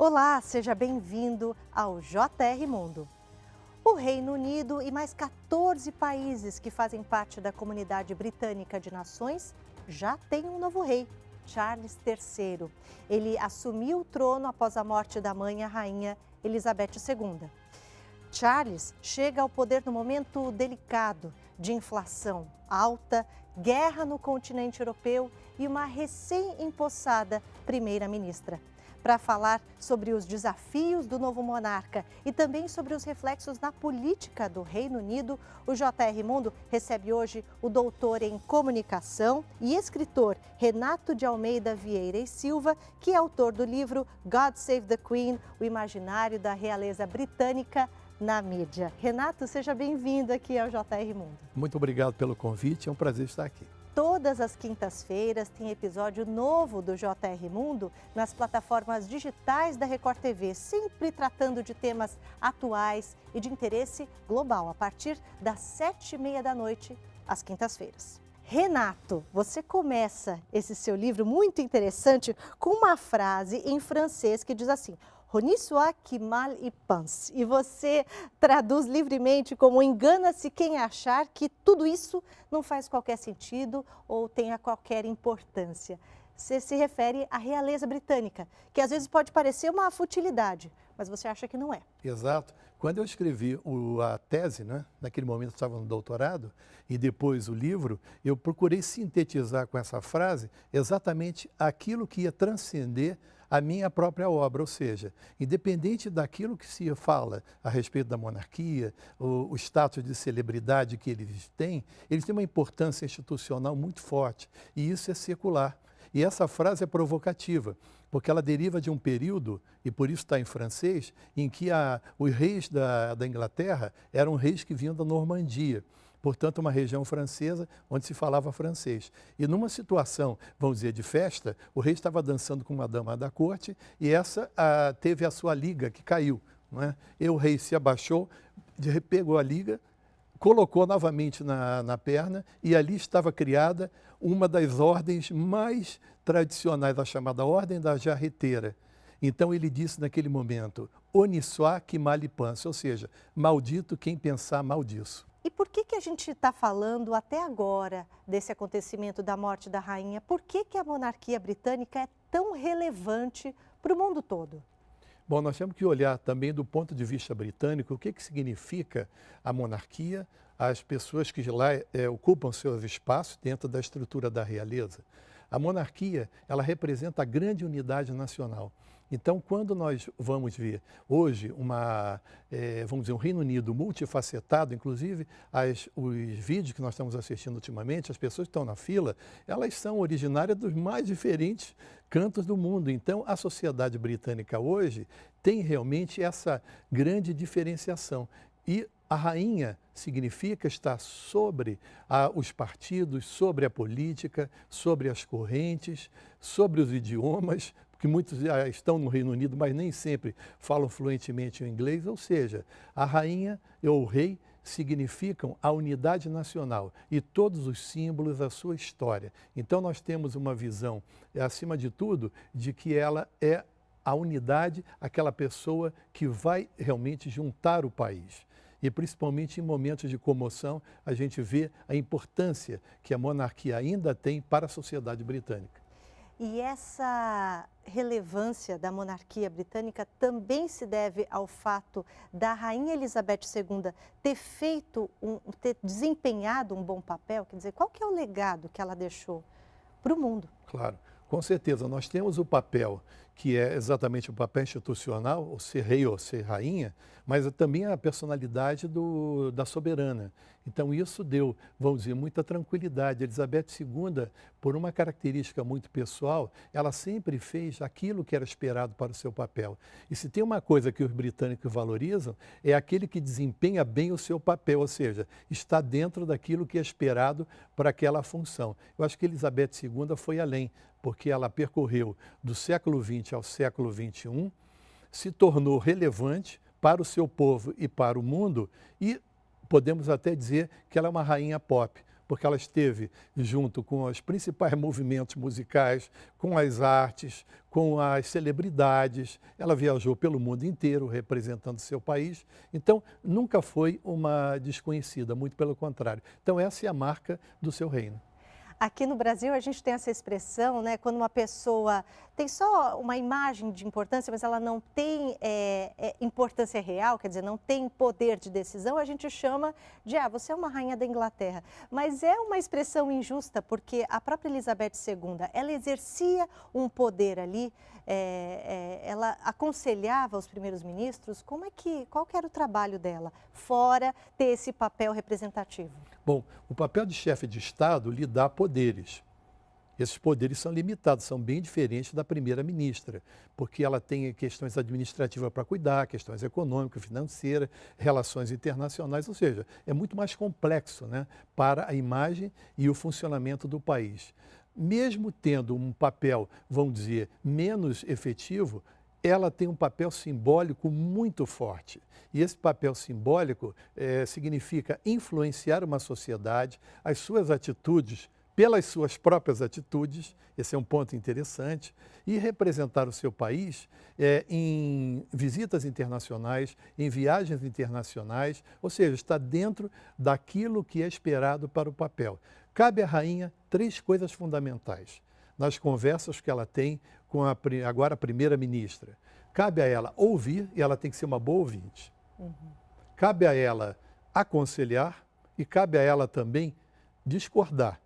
Olá, seja bem-vindo ao JR Mundo. O Reino Unido e mais 14 países que fazem parte da Comunidade Britânica de Nações já têm um novo rei, Charles III. Ele assumiu o trono após a morte da mãe, a rainha Elizabeth II. Charles chega ao poder num momento delicado de inflação alta, guerra no continente europeu e uma recém-empossada primeira-ministra. Para falar sobre os desafios do novo monarca e também sobre os reflexos na política do Reino Unido, o JR Mundo recebe hoje o doutor em comunicação e escritor Renato de Almeida Vieira e Silva, que é autor do livro God Save the Queen, o imaginário da realeza britânica na mídia. Renato, seja bem-vindo aqui ao JR Mundo. Muito obrigado pelo convite, é um prazer estar aqui. Todas as quintas-feiras tem episódio novo do JR Mundo nas plataformas digitais da Record TV, sempre tratando de temas atuais e de interesse global, a partir das 7h30 da noite, às quintas-feiras. Renato, você começa esse seu livro muito interessante com uma frase em francês que diz assim: Honi soit qui mal y pense. E você traduz livremente como engana-se quem achar que tudo isso não faz qualquer sentido ou tenha qualquer importância. Você se refere à realeza britânica, que às vezes pode parecer uma futilidade, mas você acha que não é. Exato. Quando eu escrevi a tese, naquele momento eu estava no doutorado, e depois o livro, eu procurei sintetizar com essa frase exatamente aquilo que ia transcender a minha própria obra, ou seja, independente daquilo que se fala a respeito da monarquia, o status de celebridade que eles têm uma importância institucional muito forte, e isso é secular. E essa frase é provocativa, porque ela deriva de um período, e por isso está em francês, em que os reis da Inglaterra eram reis que vinham da Normandia, portanto uma região francesa onde se falava francês. E numa situação, vamos dizer, de festa, o rei estava dançando com uma dama da corte e essa teve a sua liga que caiu. Não é? E o rei se abaixou, pegou a liga, colocou novamente na perna e ali estava criada uma das ordens mais tradicionais, a chamada Ordem da Jarreteira. Então ele disse naquele momento, honi soit qui mal y pense, ou seja, maldito quem pensar mal disso. E por que a gente está falando até agora desse acontecimento da morte da rainha? Por que a monarquia britânica é tão relevante para o mundo todo? Bom, nós temos que olhar também do ponto de vista britânico o que significa a monarquia, as pessoas que lá ocupam seus espaços dentro da estrutura da realeza. A monarquia, ela representa a grande unidade nacional. Então, quando nós vamos ver hoje vamos dizer, um Reino Unido multifacetado, inclusive os vídeos que nós estamos assistindo ultimamente, as pessoas que estão na fila, elas são originárias dos mais diferentes cantos do mundo. Então, a sociedade britânica hoje tem realmente essa grande diferenciação. E a rainha significa estar sobre os partidos, sobre a política, sobre as correntes, sobre os idiomas, porque muitos estão no Reino Unido, mas nem sempre falam fluentemente o inglês, ou seja, a rainha ou o rei significam a unidade nacional e todos os símbolos da sua história. Então nós temos uma visão, acima de tudo, de que ela é a unidade, aquela pessoa que vai realmente juntar o país. E principalmente em momentos de comoção, a gente vê a importância que a monarquia ainda tem para a sociedade britânica. E essa relevância da monarquia britânica também se deve ao fato da rainha Elizabeth II ter desempenhado um bom papel? Quer dizer, qual que é o legado que ela deixou para o mundo? Claro, com certeza. Nós temos o papel que é exatamente o papel institucional, ou ser rei ou ser rainha, mas também a personalidade da soberana. Então isso deu, vamos dizer, muita tranquilidade. Elizabeth II, por uma característica muito pessoal, ela sempre fez aquilo que era esperado para o seu papel. E se tem uma coisa que os britânicos valorizam, é aquele que desempenha bem o seu papel, ou seja, está dentro daquilo que é esperado para aquela função. Eu acho que Elizabeth II foi além, porque ela percorreu do século XX ao século XXI, se tornou relevante para o seu povo e para o mundo e podemos até dizer que ela é uma rainha pop, porque ela esteve junto com os principais movimentos musicais, com as artes, com as celebridades. Ela viajou pelo mundo inteiro representando seu país. Então, nunca foi uma desconhecida, muito pelo contrário. Então, essa é a marca do seu reino. Aqui no Brasil, a gente tem essa expressão, né? Quando uma pessoa tem só uma imagem de importância, mas ela não tem importância real, quer dizer, não tem poder de decisão, a gente chama de, você é uma rainha da Inglaterra. Mas é uma expressão injusta, porque a própria Elizabeth II, ela exercia um poder ali, ela aconselhava os primeiros ministros. Qual que era o trabalho dela, fora ter esse papel representativo? Bom, o papel de chefe de Estado lhe dá poderes. Esses poderes são limitados, são bem diferentes da primeira-ministra, porque ela tem questões administrativas para cuidar, questões econômicas, financeiras, relações internacionais, ou seja, é muito mais complexo, né, para a imagem e o funcionamento do país. Mesmo tendo um papel, vamos dizer, menos efetivo, ela tem um papel simbólico muito forte. E esse papel simbólico significa influenciar uma sociedade, as suas atitudes, pelas suas próprias atitudes, esse é um ponto interessante, e representar o seu país em visitas internacionais, em viagens internacionais, ou seja, está dentro daquilo que é esperado para o papel. Cabe à rainha 3 coisas fundamentais nas conversas que ela tem com agora a primeira-ministra. Cabe a ela ouvir, e ela tem que ser uma boa ouvinte. Cabe a ela aconselhar e cabe a ela também discordar.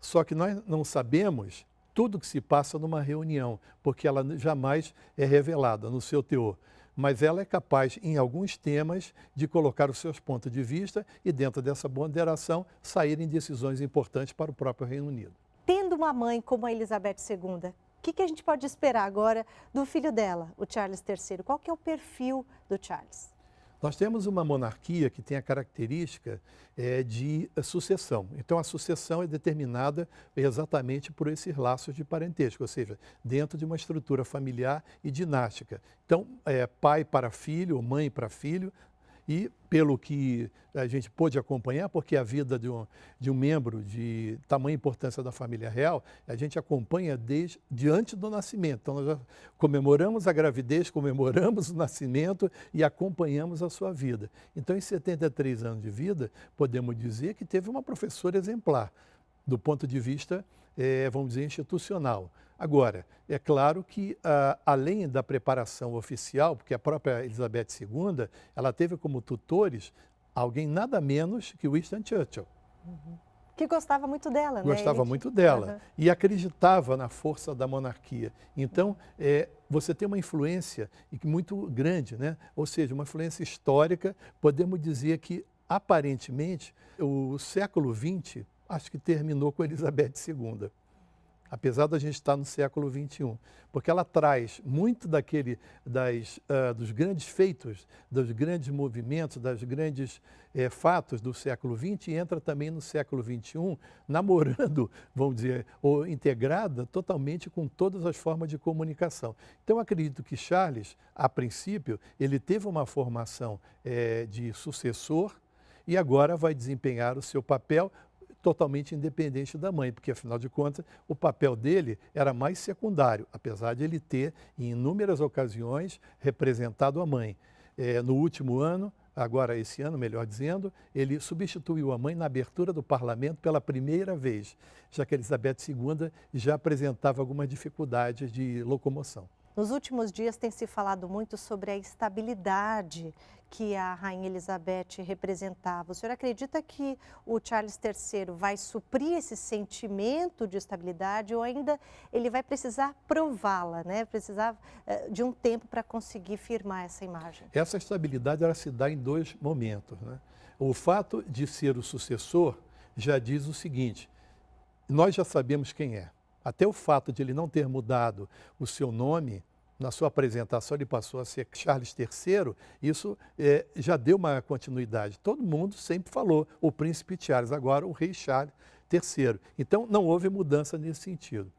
Só que nós não sabemos tudo que se passa numa reunião, porque ela jamais é revelada no seu teor. Mas ela é capaz, em alguns temas, de colocar os seus pontos de vista e, dentro dessa ponderação, saírem decisões importantes para o próprio Reino Unido. Tendo uma mãe como a Elizabeth II, o que a gente pode esperar agora do filho dela, o Charles III? Qual que é o perfil do Charles? Nós temos uma monarquia que tem a característica de sucessão. Então, a sucessão é determinada exatamente por esses laços de parentesco, ou seja, dentro de uma estrutura familiar e dinástica. Então, pai para filho, ou mãe para filho, e pelo que a gente pôde acompanhar, porque a vida de um membro de tamanha importância da família real, a gente acompanha desde antes do nascimento. Então, nós já comemoramos a gravidez, comemoramos o nascimento e acompanhamos a sua vida. Então, em 73 anos de vida, podemos dizer que teve uma professora exemplar, do ponto de vista, vamos dizer, institucional. Agora, é claro que, além da preparação oficial, porque a própria Elizabeth II, ela teve como tutores alguém nada menos que Winston Churchill. Que gostava muito dela, né? Gostava muito dela e acreditava na força da monarquia. Então, você tem uma influência muito grande, né? Ou seja, uma influência histórica. Podemos dizer que, aparentemente, o século XX, acho que terminou com Elizabeth II. Apesar da gente estar no século XXI, porque ela traz muito dos grandes feitos, dos grandes movimentos, dos grandes fatos do século XX e entra também no século XXI, namorando, vamos dizer, ou integrada totalmente com todas as formas de comunicação. Então, acredito que Charles, a princípio, ele teve uma formação de sucessor e agora vai desempenhar o seu papel totalmente independente da mãe, porque, afinal de contas, o papel dele era mais secundário, apesar de ele ter, em inúmeras ocasiões, representado a mãe. No último ano, agora esse ano, melhor dizendo, ele substituiu a mãe na abertura do parlamento pela primeira vez, já que Elizabeth II já apresentava algumas dificuldades de locomoção. Nos últimos dias tem se falado muito sobre a estabilidade que a Rainha Elizabeth representava. O senhor acredita que o Charles III vai suprir esse sentimento de estabilidade ou ainda ele vai precisar prová-la, né? Precisar de um tempo para conseguir firmar essa imagem? Essa estabilidade ela se dá em 2 momentos, né? O fato de ser o sucessor já diz o seguinte: nós já sabemos quem é. Até o fato de ele não ter mudado o seu nome, na sua apresentação ele passou a ser Charles III, isso já deu uma continuidade. Todo mundo sempre falou o príncipe Charles, agora o rei Charles III. Então não houve mudança nesse sentido.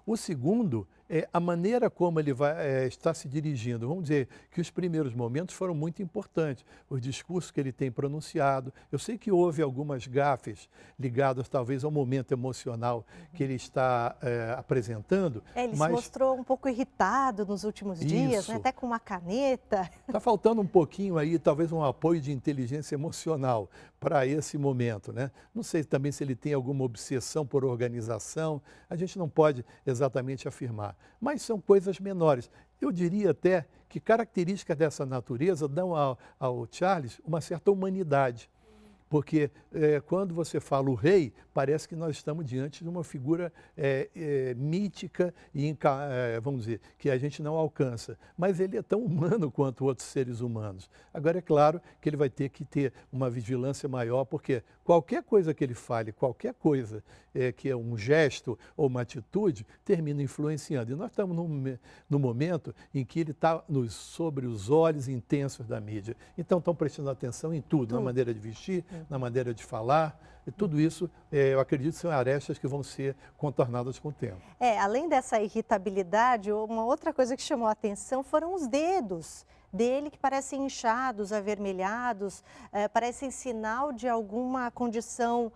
O segundo a maneira como ele vai estar se dirigindo, vamos dizer que os primeiros momentos foram muito importantes, os discursos que ele tem pronunciado. Eu sei que houve algumas gafes ligadas talvez ao momento emocional que ele está apresentando, Ele se mas mostrou um pouco irritado nos últimos dias, né? isso. Até com uma caneta. Está faltando um pouquinho aí, talvez um apoio de inteligência emocional para esse momento, né? Não sei também se ele tem alguma obsessão por organização, a gente não pode exatamente afirmar, mas são coisas menores. Eu diria até que características dessa natureza dão ao Charles uma certa humanidade. Porque quando você fala o rei, parece que nós estamos diante de uma figura mítica e, vamos dizer, que a gente não alcança. Mas ele é tão humano quanto outros seres humanos. Agora, é claro que ele vai ter que ter uma vigilância maior, porque qualquer coisa que ele fale, qualquer coisa que é um gesto ou uma atitude, termina influenciando. E nós estamos no momento em que ele está sobre os olhos intensos da mídia. Então, estão prestando atenção em tudo, na maneira de vestir, na maneira de falar, e tudo isso, eu acredito, são arestas que vão ser contornadas com o tempo. Além dessa irritabilidade, uma outra coisa que chamou a atenção foram os dedos dele, que parecem inchados, avermelhados, parecem sinal de alguma condição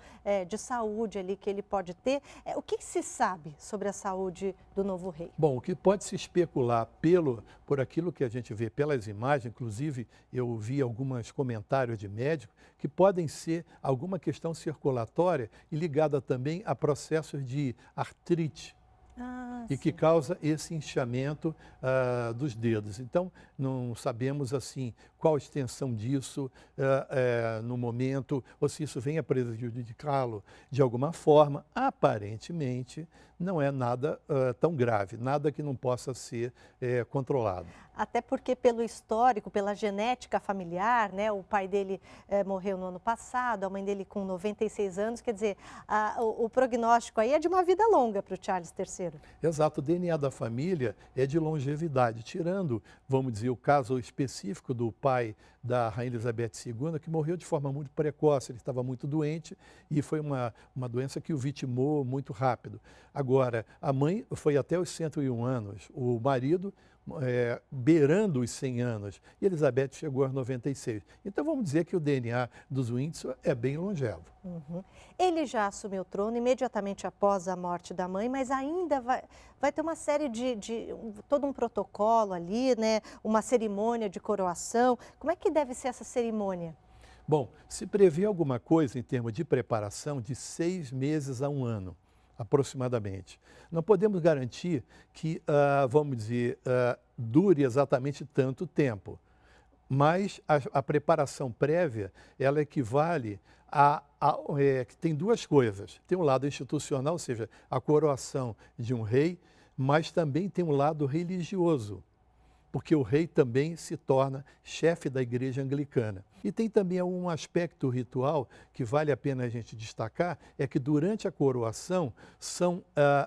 de saúde ali que ele pode ter. O que se sabe sobre a saúde do novo rei? Bom, o que pode se especular por aquilo que a gente vê pelas imagens, inclusive eu vi alguns comentários de médicos, que podem ser alguma questão circulatória e ligada também a processos de artrite. E que causa esse inchamento dos dedos. Então, não sabemos assim qual a extensão disso no momento, ou se isso vem a prejudicá-lo de alguma forma. Aparentemente, não é nada tão grave, nada que não possa ser controlado. Até porque pelo histórico, pela genética familiar, né? O pai dele morreu no ano passado, a mãe dele com 96 anos, quer dizer, o prognóstico aí é de uma vida longa para o Charles III. Exato, o DNA da família é de longevidade, tirando, vamos dizer, o caso específico do pai da Rainha Elizabeth II, que morreu de forma muito precoce, ele estava muito doente e foi uma doença que o vitimou muito rápido. Agora, a mãe foi até os 101 anos, o marido beirando os 100 anos, e Elizabeth chegou aos 96. Então vamos dizer que o DNA dos Windsor é bem longevo. Ele já assumiu o trono imediatamente após a morte da mãe, mas ainda vai ter uma série todo um protocolo ali, né? Uma cerimônia de coroação. Como é que deve ser essa cerimônia? Bom, se prevê alguma coisa em termos de preparação de 6 meses a 1 ano. Aproximadamente. Não podemos garantir que, vamos dizer, dure exatamente tanto tempo, mas a preparação prévia, ela equivale que tem duas coisas. Tem um lado institucional, ou seja, a coroação de um rei, mas também tem um lado religioso, porque o rei também se torna chefe da igreja anglicana. E tem também um aspecto ritual que vale a pena a gente destacar, é que durante a coroação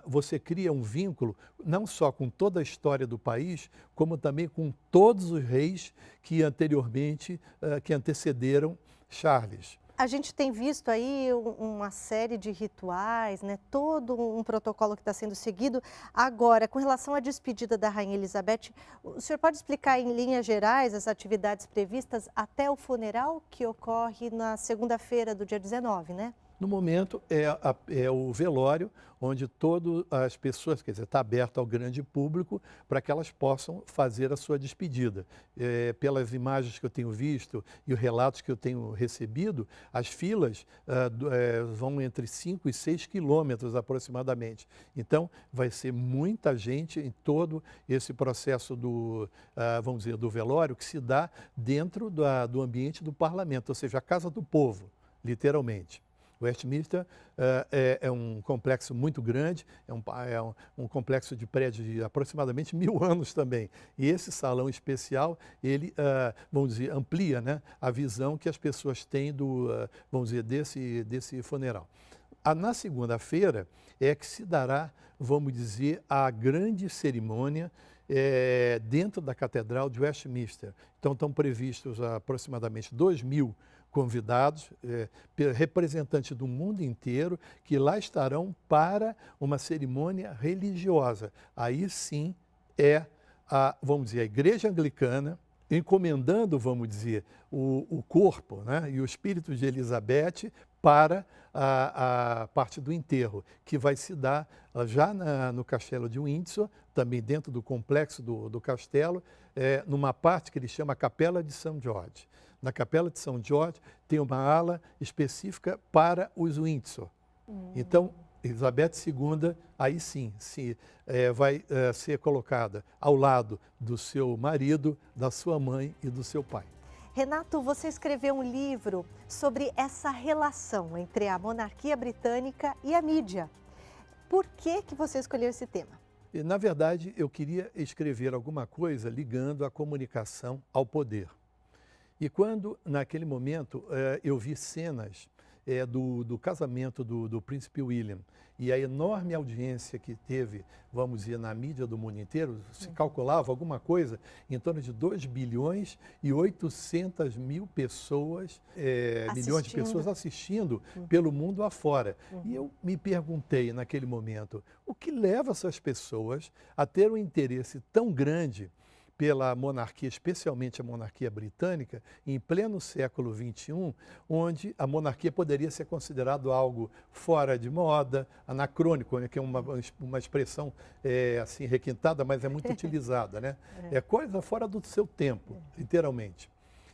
você cria um vínculo não só com toda a história do país, como também com todos os reis que anteriormente, que antecederam Charles. A gente tem visto aí uma série de rituais, né? Todo um protocolo que está sendo seguido. Agora, com relação à despedida da Rainha Elizabeth, o senhor pode explicar em linhas gerais as atividades previstas até o funeral que ocorre na segunda-feira do dia 19, né? No momento, é o velório, onde todas as pessoas, quer dizer, está aberto ao grande público para que elas possam fazer a sua despedida. Pelas imagens que eu tenho visto e os relatos que eu tenho recebido, as filas vão entre 5 e 6 quilômetros aproximadamente. Então, vai ser muita gente em todo esse processo vamos dizer, do velório, que se dá dentro do ambiente do parlamento, ou seja, a Casa do Povo, literalmente. Westminster é um complexo muito grande, é um complexo de prédios de aproximadamente 1000 anos também. E esse salão especial, ele, vamos dizer, amplia, né, a visão que as pessoas têm vamos dizer, desse funeral. Na segunda-feira é que se dará, vamos dizer, a grande cerimônia dentro da Catedral de Westminster. Então estão previstos aproximadamente 2000 convidados, representantes do mundo inteiro, que lá estarão para uma cerimônia religiosa. Aí sim vamos dizer, a Igreja Anglicana, encomendando, vamos dizer, o corpo, né, e o espírito de Elizabeth para a parte do enterro, que vai se dar já no castelo de Windsor, também dentro do complexo do castelo, numa parte que ele chama a Capela de São Jorge. Na Capela de São Jorge tem uma ala específica para os Windsor. Então, Elizabeth II, aí sim, vai ser colocada ao lado do seu marido, da sua mãe e do seu pai. Renato, você escreveu um livro sobre essa relação entre a monarquia britânica e a mídia. Por que você escolheu esse tema? Na verdade, eu queria escrever alguma coisa ligando a comunicação ao poder. E quando, naquele momento, eu vi cenas do casamento do príncipe William e a enorme audiência que teve, vamos dizer, na mídia do mundo inteiro, se calculava alguma coisa em torno de 2 bilhões e 800 mil pessoas, milhões de pessoas assistindo pelo mundo afora. E eu me perguntei naquele momento, o que leva essas pessoas a ter um interesse tão grande pela monarquia, especialmente a monarquia britânica, em pleno século XXI, onde a monarquia poderia ser considerado algo fora de moda, anacrônico, né, que é uma expressão assim requintada, mas é muito utilizada, né? É coisa fora do seu tempo, literalmente.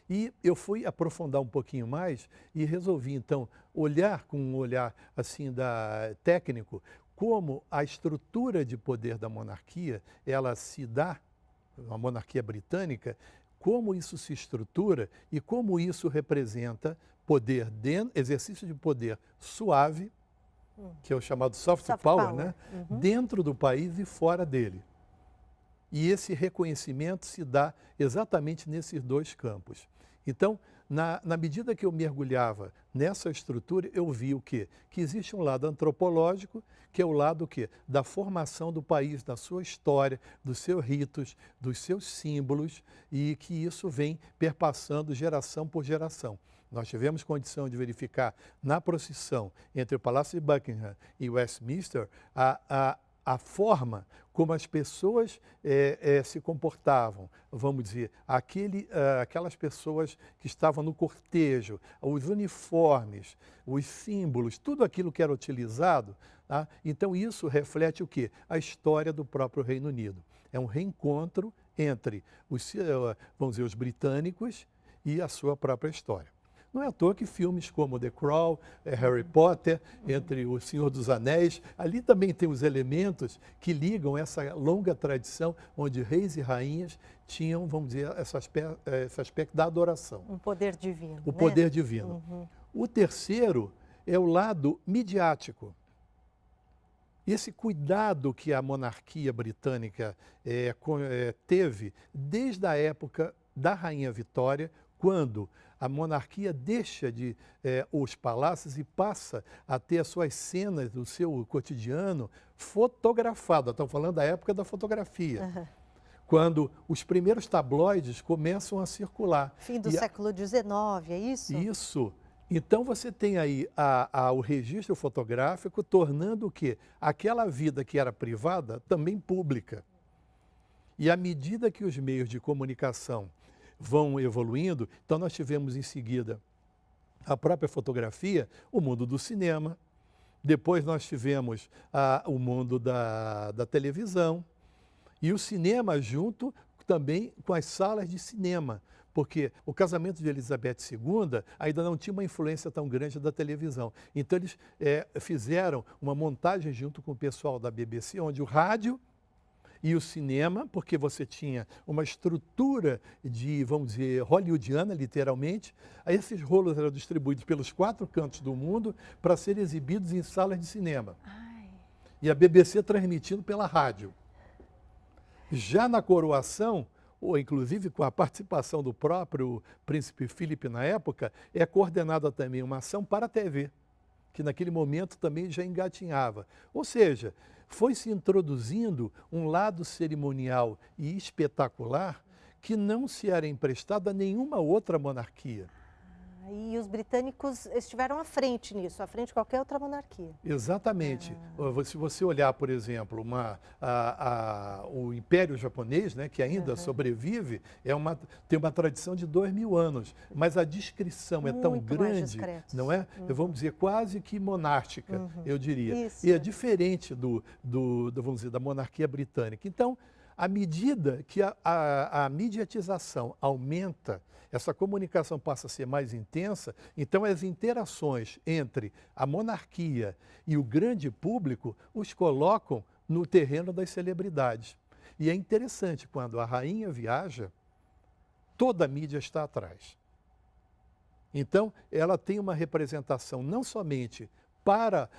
E eu fui aprofundar um pouquinho mais e resolvi, então, olhar com um olhar assim técnico, como a estrutura de poder da monarquia, ela se dá, a monarquia britânica, como isso se estrutura e como isso representa poder, exercício de poder suave, que é o chamado soft power, né? Dentro do país e fora dele. E esse reconhecimento se dá exatamente nesses dois campos. Então, na medida que eu mergulhava nessa estrutura, eu vi o quê? Que existe um lado antropológico, que é o lado da formação do país, da sua história, dos seus ritos, dos seus símbolos, e que isso vem perpassando geração por geração. Nós tivemos condição de verificar na procissão entre o Palácio de Buckingham e Westminster a forma como as pessoas se comportavam, vamos dizer, aquelas pessoas que estavam no cortejo, os uniformes, os símbolos, tudo aquilo que era utilizado, tá? Então isso reflete o quê? A história do próprio Reino Unido. É um reencontro entre vamos dizer, os britânicos e a sua própria história. Não é à toa que filmes como The Crown, Harry Potter, entre O Senhor dos Anéis, ali também tem os elementos que ligam essa longa tradição onde reis e rainhas tinham, vamos dizer, esse aspecto da adoração. Um poder divino. O poder divino. O terceiro é o lado midiático. Esse cuidado que a monarquia britânica teve desde a época da Rainha Vitória, quando a monarquia deixa os palácios e passa a ter as suas cenas do seu cotidiano fotografado. Estamos falando da época da fotografia. Quando os primeiros tabloides começam a circular. Fim do século XIX, é isso? Isso. Então você tem aí o registro fotográfico tornando o quê? Aquela vida que era privada também pública. E à medida que os meios de comunicação vão evoluindo, então nós tivemos em seguida a própria fotografia, o mundo do cinema, depois nós tivemos o mundo da televisão e o cinema junto também com as salas de cinema, porque o casamento de Elizabeth II ainda não tinha uma influência tão grande da televisão. Então eles fizeram uma montagem junto com o pessoal da BBC, onde o rádio e o cinema, porque você tinha uma estrutura vamos dizer, hollywoodiana, literalmente. Aí esses rolos eram distribuídos pelos 4 cantos do mundo para serem exibidos em salas de cinema. E a BBC transmitindo pela rádio. Já na coroação, ou inclusive com a participação do próprio príncipe Philip na época, é coordenada também uma ação para a TV, que naquele momento também já engatinhava. Ou seja, foi se introduzindo um lado cerimonial e espetacular que não se era emprestado a nenhuma outra monarquia. E os britânicos estiveram à frente nisso, à frente de qualquer outra monarquia. Exatamente. Se você olhar, por exemplo, o Império Japonês, né, que ainda sobrevive, tem uma tradição de 2000 anos, mas a descrição é tão Muito mais grande, discretos. não é? Vamos dizer, quase que monárquica, eu diria. Isso. E é diferente vamos dizer, da monarquia britânica. Então, à medida que a mediatização aumenta, essa comunicação passa a ser mais intensa, então as interações entre a monarquia e o grande público os colocam no terreno das celebridades. E é interessante, quando a rainha viaja, toda a mídia está atrás. Então, ela tem uma representação não somente para,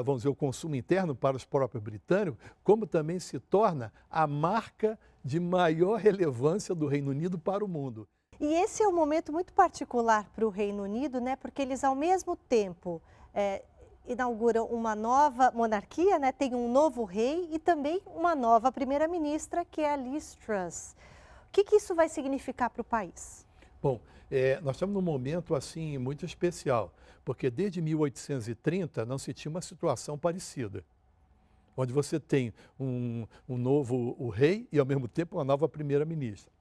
vamos dizer, o consumo interno, para os próprios britânicos, como também se torna a marca de maior relevância do Reino Unido para o mundo. E esse é um momento muito particular para o Reino Unido, né? Porque eles, ao mesmo tempo, inauguram uma nova monarquia, né? Tem um novo rei e também uma nova primeira-ministra, que é a Liz Truss. O que isso vai significar para o país? Bom, nós estamos num momento assim muito especial, porque desde 1830 não se tinha uma situação parecida, onde você tem um novo rei e, ao mesmo tempo, uma nova primeira-ministra.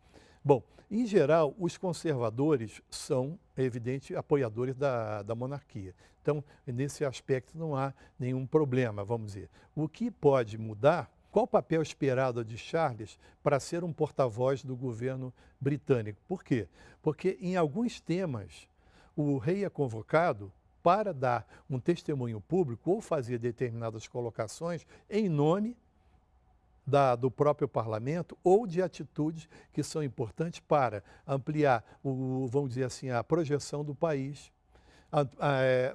Bom, em geral, os conservadores são, é evidente, apoiadores da monarquia. Então, nesse aspecto não há nenhum problema, vamos dizer. O que pode mudar, qual o papel esperado de Charles para ser um porta-voz do governo britânico? Por quê? Porque em alguns temas o rei é convocado para dar um testemunho público ou fazer determinadas colocações em nome do próprio parlamento ou de atitudes que são importantes para ampliar, vamos dizer assim, a projeção do país,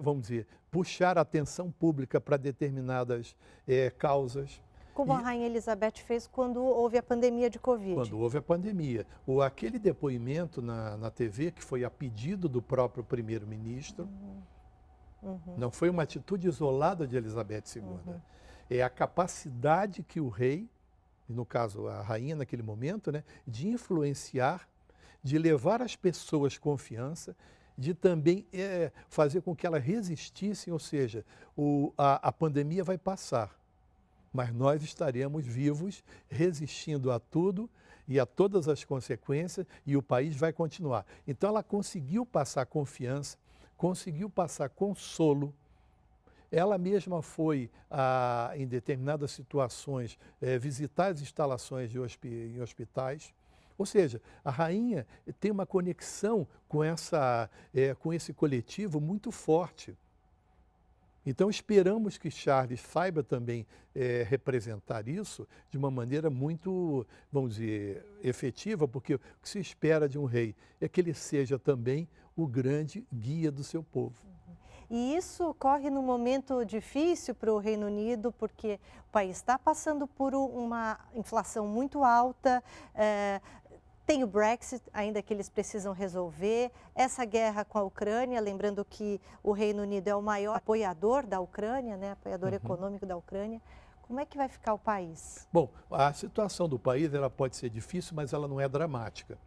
vamos dizer, puxar a atenção pública para determinadas causas. Como a Rainha Elizabeth fez quando houve a pandemia de Covid. Quando houve a pandemia. Aquele depoimento na TV, que foi a pedido do próprio primeiro-ministro, não foi uma atitude isolada de Elizabeth II. É a capacidade que o rei, no caso a rainha naquele momento, né, de influenciar, de levar as pessoas confiança, de também fazer com que elas resistissem, ou seja, a pandemia vai passar, mas nós estaremos vivos, resistindo a tudo e a todas as consequências, e o país vai continuar. Então ela conseguiu passar confiança, conseguiu passar consolo. Ela mesma foi, em determinadas situações, visitar as instalações em hospitais. Ou seja, a rainha tem uma conexão com esse coletivo muito forte. Então, esperamos que Charles saiba também representar isso de uma maneira muito, vamos dizer, efetiva, porque o que se espera de um rei é que ele seja também o grande guia do seu povo. E isso ocorre num momento difícil para o Reino Unido, porque o país está passando por uma inflação muito alta, tem o Brexit ainda que eles precisam resolver, essa guerra com a Ucrânia, lembrando que o Reino Unido é o maior apoiador da Ucrânia, né, apoiador econômico da Ucrânia. Como é que vai ficar o país? Bom, a situação do país ela pode ser difícil, mas ela não é dramática.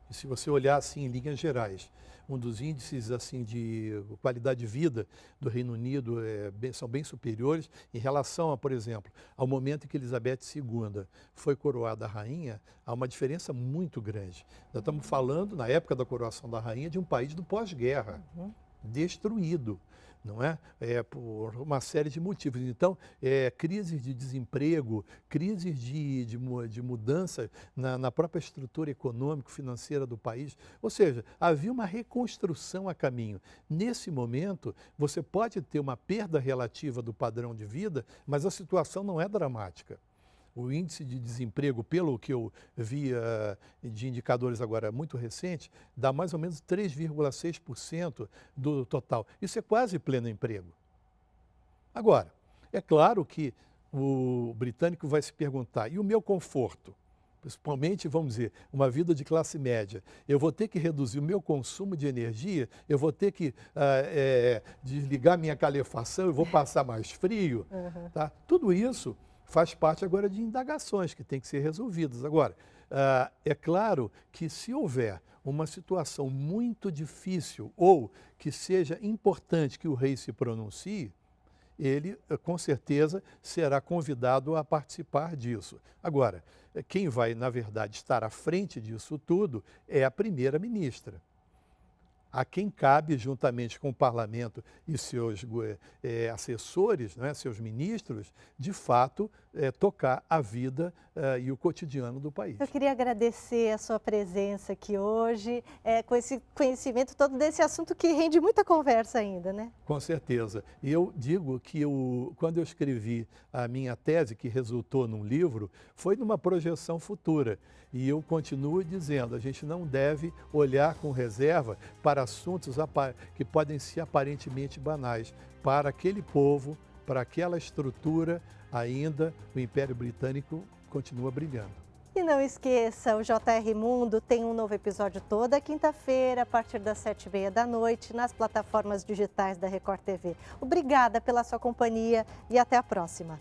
E se você olhar assim em linhas gerais, um dos índices assim de qualidade de vida do Reino Unido são bem superiores em relação a, por exemplo, ao momento em que Elizabeth II foi coroada rainha, há uma diferença muito grande. Nós estamos falando, na época da coroação da rainha, de um país do pós-guerra, destruído. Não é? Por uma série de motivos. Então, crises de desemprego, crises de mudança na própria estrutura econômico-financeira do país. Ou seja, havia uma reconstrução a caminho. Nesse momento, você pode ter uma perda relativa do padrão de vida, mas a situação não é dramática. O índice de desemprego, pelo que eu vi de indicadores agora muito recentes, dá mais ou menos 3,6% do total. Isso é quase pleno emprego. Agora, é claro que o britânico vai se perguntar, e o meu conforto? Principalmente, vamos dizer, uma vida de classe média. Eu vou ter que reduzir o meu consumo de energia, eu vou ter que desligar minha calefação, eu vou passar mais frio. Tá? Tudo isso faz parte agora de indagações que têm que ser resolvidas. Agora, é claro que se houver uma situação muito difícil ou que seja importante que o rei se pronuncie, ele com certeza será convidado a participar disso. Agora, quem vai, na verdade, estar à frente disso tudo é a primeira-ministra, a quem cabe, juntamente com o parlamento e seus assessores, né, seus ministros, de fato, tocar a vida e o cotidiano do país. Eu queria agradecer a sua presença aqui hoje, com esse conhecimento todo desse assunto que rende muita conversa ainda, né? Com certeza. E eu digo que quando eu escrevi a minha tese, que resultou num livro, foi numa projeção futura. E eu continuo dizendo, a gente não deve olhar com reserva para assuntos que podem ser aparentemente banais. Para aquele povo, para aquela estrutura, ainda o Império Britânico continua brilhando. E não esqueça, o JR Mundo tem um novo episódio toda quinta-feira, a partir das 7h30 da noite, nas plataformas digitais da Record TV. Obrigada pela sua companhia e até a próxima.